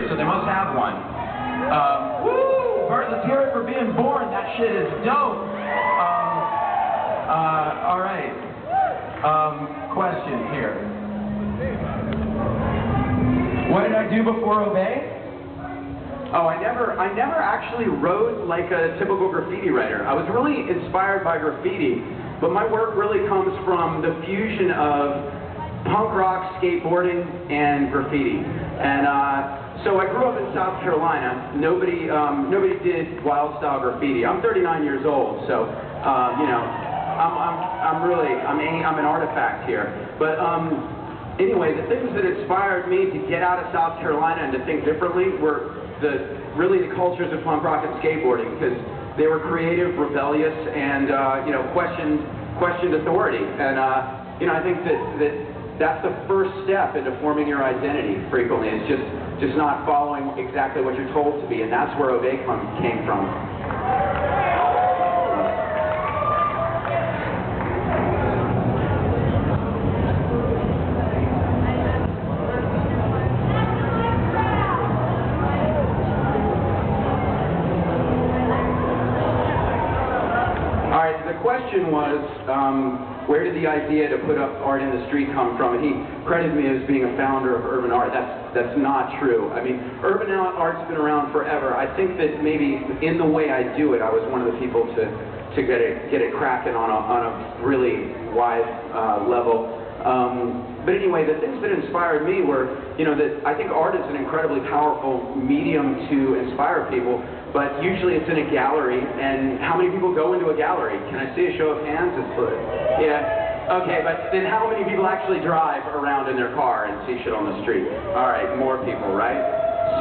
so they must have one. Woo! Bert, let's hear it for being born. That shit is dope. All right. Question here. What did I do before Obey? Oh, I never actually wrote like a typical graffiti writer. I was really inspired by graffiti, but my work really comes from the fusion of punk rock, skateboarding, and graffiti. And so I grew up in South Carolina. Nobody did wild style graffiti. I'm 39 years old, so you know, I'm an artifact here. But anyway, the things that inspired me to get out of South Carolina and to think differently were really the cultures of punk rock and skateboarding, because they were creative, rebellious, and you know, questioned authority. And you know, I think that's the first step into forming your identity. Frequently, it's just not following exactly what you're told to be, and that's where Obey came from. The question was, where did the idea to put up art in the street come from? And he credited me as being a founder of urban art. That's not true. I mean, urban art's been around forever. I think that maybe in the way I do it, I was one of the people to get it cracking on a really wide level. But anyway, the things that inspired me were, you know, that I think art is an incredibly powerful medium to inspire people, but usually it's in a gallery, and how many people go into a gallery? Can I see a show of hands? Yeah. Okay, but then how many people actually drive around in their car and see shit on the street? All right, more people, right?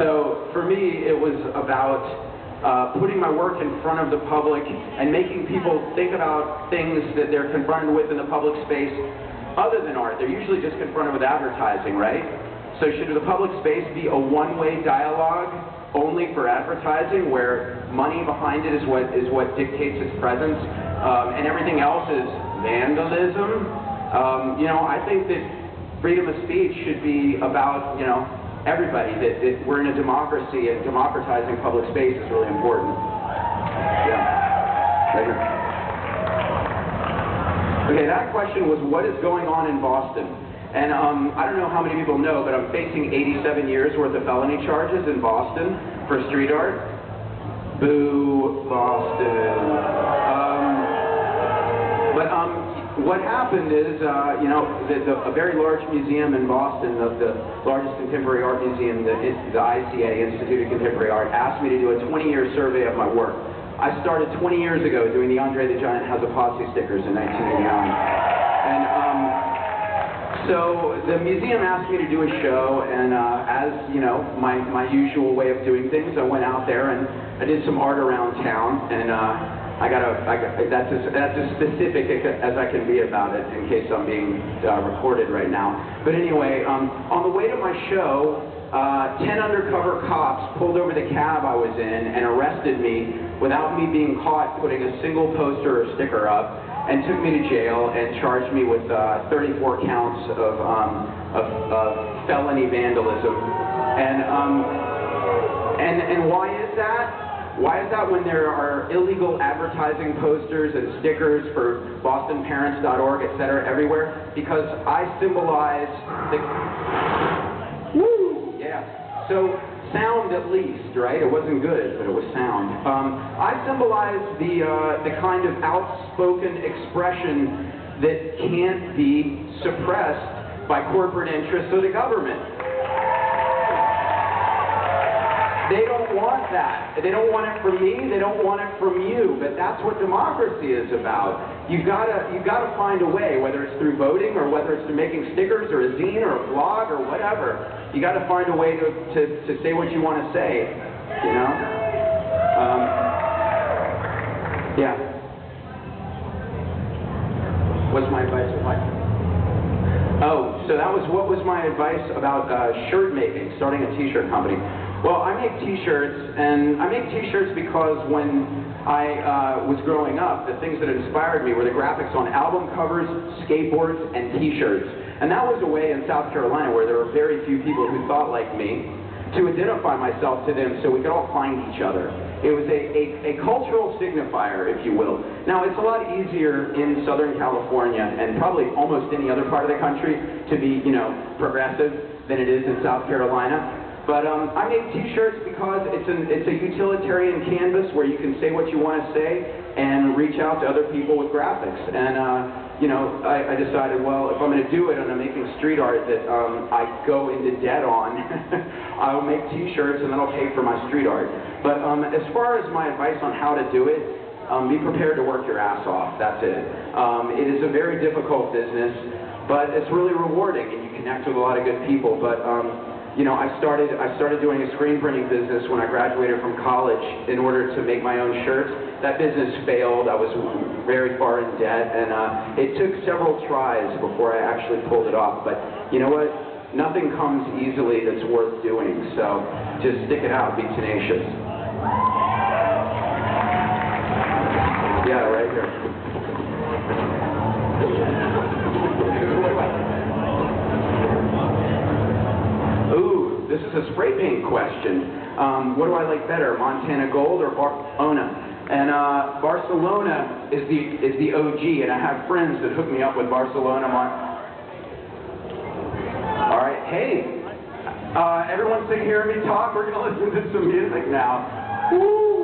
So for me, it was about putting my work in front of the public and making people think about things that they're confronted with in the public space other than art. They're usually just confronted with advertising, right? So should the public space be a one-way dialogue only for advertising, where money behind it is what dictates its presence, and everything else is vandalism? You know, I think that freedom of speech should be about, you know, everybody, that we're in a democracy, and democratizing public space is really important. Yeah. Right here. Okay, that question was, what is going on in Boston? And I don't know how many people know, but I'm facing 87 years worth of felony charges in Boston for street art. Boo, Boston. What happened is, you know, a very large museum in Boston, the largest contemporary art museum, the ICA, Institute of Contemporary Art, asked me to do a 20-year survey of my work. I started 20 years ago doing the Andre the Giant Has a Posse stickers in 1989. And so the museum asked me to do a show, and as you know, my usual way of doing things, I went out there and I did some art around town, and that's as specific as I can be about it, in case I'm being recorded right now. But anyway, on the way to my show, 10 undercover cops pulled over the cab I was in and arrested me without me being caught putting a single poster or sticker up, and took me to jail and charged me with 34 counts of felony vandalism. And why is that? Why is that when there are illegal advertising posters and stickers for BostonParents.org, etc. everywhere? Because I symbolize the... Woo! Yeah. So, sound at least, right? It wasn't good, but it was sound. I symbolize the kind of outspoken expression that can't be suppressed by corporate interests or the government. They don't want that. They don't want it from me. They don't want it from you. But that's what democracy is about. You've got to find a way, whether it's through voting or whether it's through making stickers or a zine or a blog or whatever. You got to find a way to say what you want to say. You know? Yeah. What's my advice of life? Oh, so that was what was my advice about shirt making, starting a t-shirt company. Well, I make t-shirts, and I make t-shirts because when I was growing up, the things that inspired me were the graphics on album covers, skateboards, and t-shirts. And that was a way in South Carolina where there were very few people who thought like me. to identify myself to them so we could all find each other. It was a cultural signifier, if you will. Now, it's a lot easier in Southern California, and probably almost any other part of the country, to be, you know, progressive than it is in South Carolina. But I made t-shirts because it's a utilitarian canvas where you can say what you want to say and reach out to other people with graphics. And you know, I decided, well, if I'm going to do it and I'm making street art that I go into debt on, I'll make t-shirts and then I'll pay for my street art. But as far as my advice on how to do it, be prepared to work your ass off. That's it. It is a very difficult business, but it's really rewarding and you connect with a lot of good people. But you know, I started doing a screen printing business when I graduated from college in order to make my own shirts. That business failed. I was very far in debt, and it took several tries before I actually pulled it off. But you know what? Nothing comes easily that's worth doing, so just stick it out, be tenacious. Yeah, right here. Ooh, this is a spray paint question. What do I like better, Montana Gold or Barcelona? And Barcelona is the OG, and I have friends that hook me up with Barcelona. All right, hey, everyone's sick of hearing me talk. We're gonna listen to some music now. Woo!